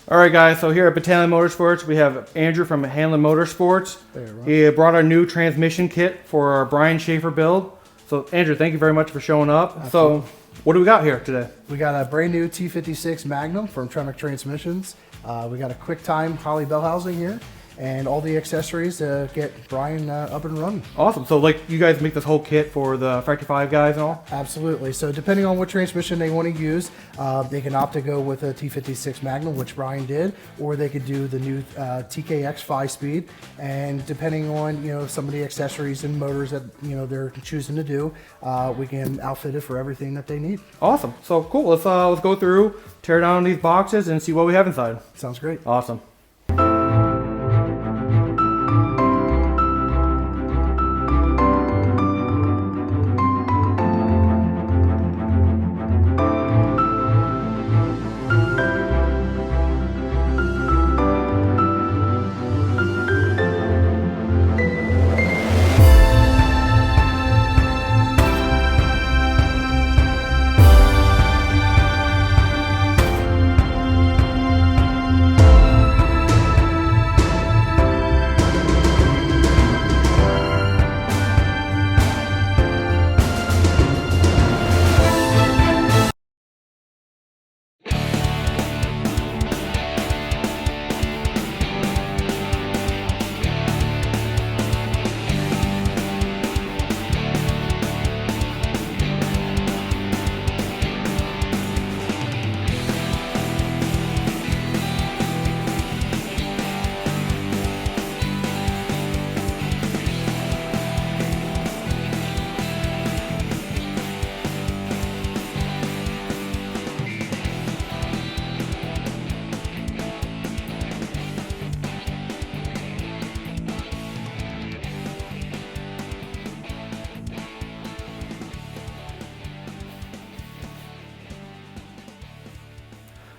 All right, guys, so here at Hanlon Motorsports, we have Andrew from Hanlon Motorsports. He brought our new transmission kit for our Brian Schaefer build. So, Andrew, thank you very much for showing up. Absolutely. So, what do we got here today? We got a brand new T56 Magnum from Tremec Transmissions. We got a QuickTime Holley bell housing here, and all the accessories to get Brian up and running. Awesome. So, like, you guys make this whole kit for the Factory 5 guys and all? Absolutely. So, depending on what transmission they want to use, they can opt to go with a T56 Magnum, which Brian did, or they could do the new TKX 5-speed. And depending on some of the accessories and motors that they're choosing to do, we can outfit it for everything that they need. Awesome. So cool. Let's go through, tear down these boxes, and see what we have inside. Sounds great. Awesome.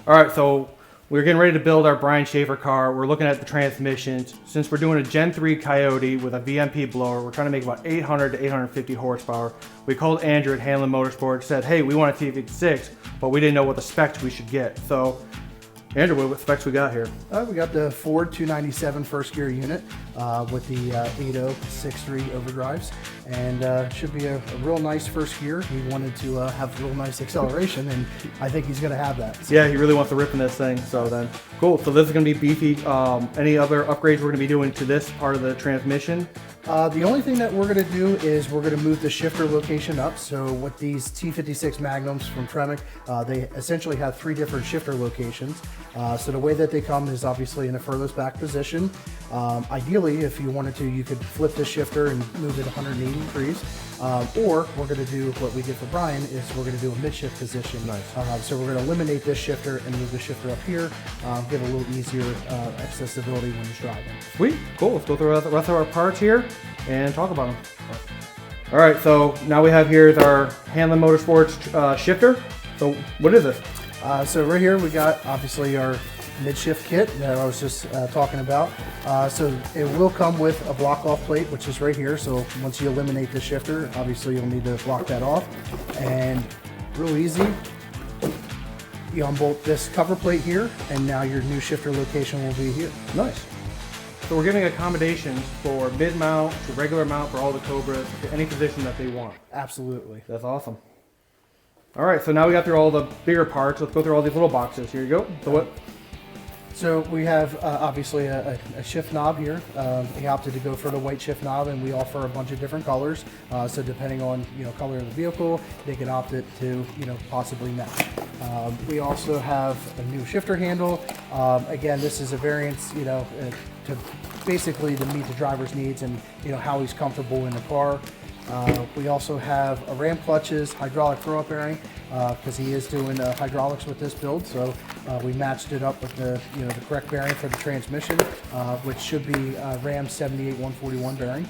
All right, so we're getting ready to build our Brian Schaefer car. We're looking at the transmissions. Since we're doing a Gen 3 Coyote with a VMP blower, we're trying to make about 800 to 850 horsepower. We called Andrew at Hanlon Motorsports, said, hey, we want a T56, but we didn't know what the specs we should get. So, Andrew, what specs we got here? We got the Ford 297 first gear unit with the 8.0 6.3 overdrives, and should be a real nice first gear. He wanted to have real nice acceleration, and I think he's going to have that. So. Yeah, he really wants to rip in this thing. So then, cool. So this is going to be beefy. Any other upgrades we're going to be doing to this part of the transmission? The only thing that we're going to do is we're going to move the shifter location up. So with these T56 Magnums from Tremec, they essentially have 3 different shifter locations. So the way that they come is obviously in the furthest back position. Ideally, if you wanted to, you could flip the shifter and move it 180 degrees. Or we're going to do what we did for Brian is we're going to do a mid-shift position. Nice. So we're going to eliminate this shifter and move the shifter up here, give a little easier accessibility when he's driving. Sweet, cool. Let's go through the rest of our parts here and talk about them. All right, so now we have here is our Hanlon Motorsports shifter. So what is this? So right here we got obviously our mid-shift kit that I was just talking about. So it will come with a block-off plate, which is right here. So once you eliminate the shifter, obviously you'll need to block that off. And real easy, you unbolt this cover plate here, and now your new shifter location will be here. Nice. So we're giving accommodations for mid-mount to regular mount for all the Cobras, to any position that they want. Absolutely. That's awesome. All right, so now we got through all the bigger parts. Let's go through all these little boxes. Here you go. So what? So we have obviously a shift knob here. He opted to go for the white shift knob, and we offer a bunch of different colors. So depending on color of the vehicle, they can opt it to possibly match. We also have a new shifter handle. Again, this is a variance to basically to meet the driver's needs and how he's comfortable in the car. We also have a ram clutches, hydraulic throw-up bearing, because he is doing hydraulics with this build. So we matched it up with the the correct bearing for the transmission, which should be Ram 78-141 bearing.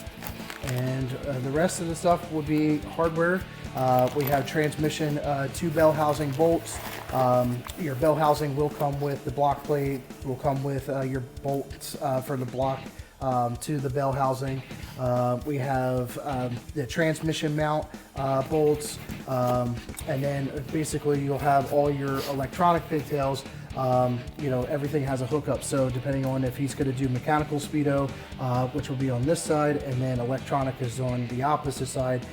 And the rest of the stuff would be hardware. We have transmission 2 bell housing bolts. Your bell housing will come with the block plate, will come with your bolts for the block to the bell housing. We have the transmission mount bolts, and then basically you'll have all your electronic pigtails You know, everything has a hookup. So depending on if he's going to do mechanical speedo, which will be on this side, and then electronic is on the opposite side,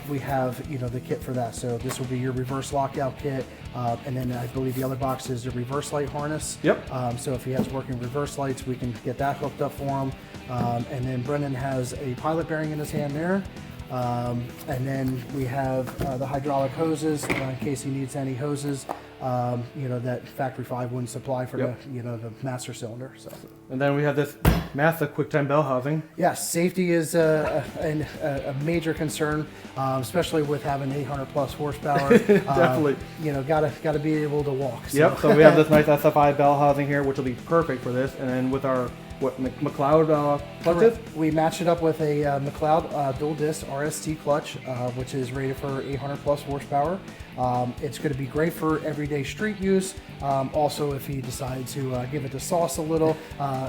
we have, you know, the kit for that. So this will be your reverse lockout kit, and then I believe the other box is the reverse light harness. Yep. So if he has working reverse lights, we can get that hooked up for him. And then Brendan has a pilot bearing in his hand there. And then we have the hydraulic hoses in case he needs any hoses. You know, that Factory 5 wouldn't supply for Yep. the, you know, the master cylinder. So. And then we have this massive QuickTime bell housing. Yes, safety is a major concern, especially with having 800 plus horsepower. Definitely. You know, gotta be able to walk. So. Yep. So we have this nice SFI bell housing here, which will be perfect for this. And then with our McLeod clutches. We matched it up with a McLeod dual disc RST clutch, which is rated for 800 plus horsepower. It's going to be great for everyday street use. Also, if he decides to give it the sauce a little,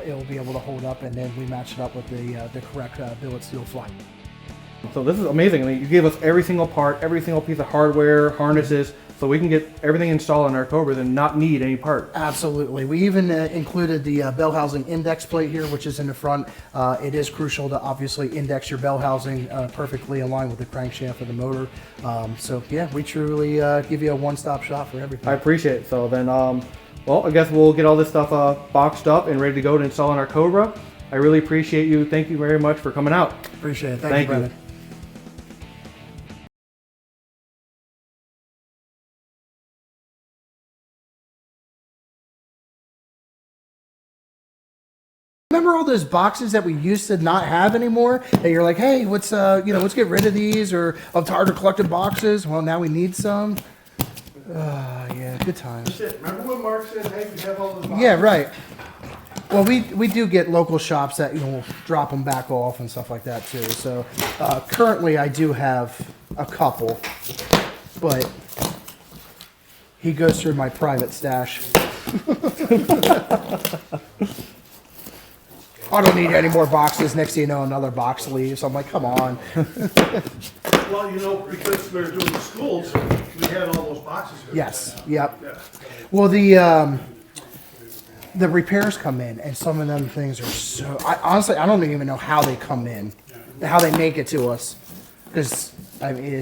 it'll be able to hold up. And then we match it up with the correct billet steel fly. So this is amazing. I mean, you gave us every single part, every single piece of hardware, harnesses, so we can get everything installed on our Cobras and not need any part. Absolutely. We even included the bell housing index plate here, which is in the front. It is crucial to obviously index your bell housing perfectly aligned with the crankshaft of the motor. So yeah, we truly give you a one-stop shop for everything. I appreciate it. So then, well, I guess we'll get all this stuff boxed up and ready to go to install on our Cobra. I really appreciate you. Thank you very much for coming out. Appreciate it. Thank Thank you, you. Brendan. Remember all those boxes that we used to not have anymore? That you're like, hey, let's let's get rid of these, or I'm tired of collecting boxes. Well, now we need some. Yeah, good times. Remember when Mark said, hey, we have all those boxes? Yeah, right. Well, we do get local shops that, you know, will drop them back off and stuff like that too. So currently I do have a couple, but he goes through my private stash. I don't need any more boxes. Next thing you know, another box leaves. I'm like, come on. Well, you know, because we were doing the schools, we had all those boxes. Yes. Yep. Yeah. Well, the repairs come in, and some of them things are so. Honestly, I don't even know how they come in, how they make it to us, because I mean it's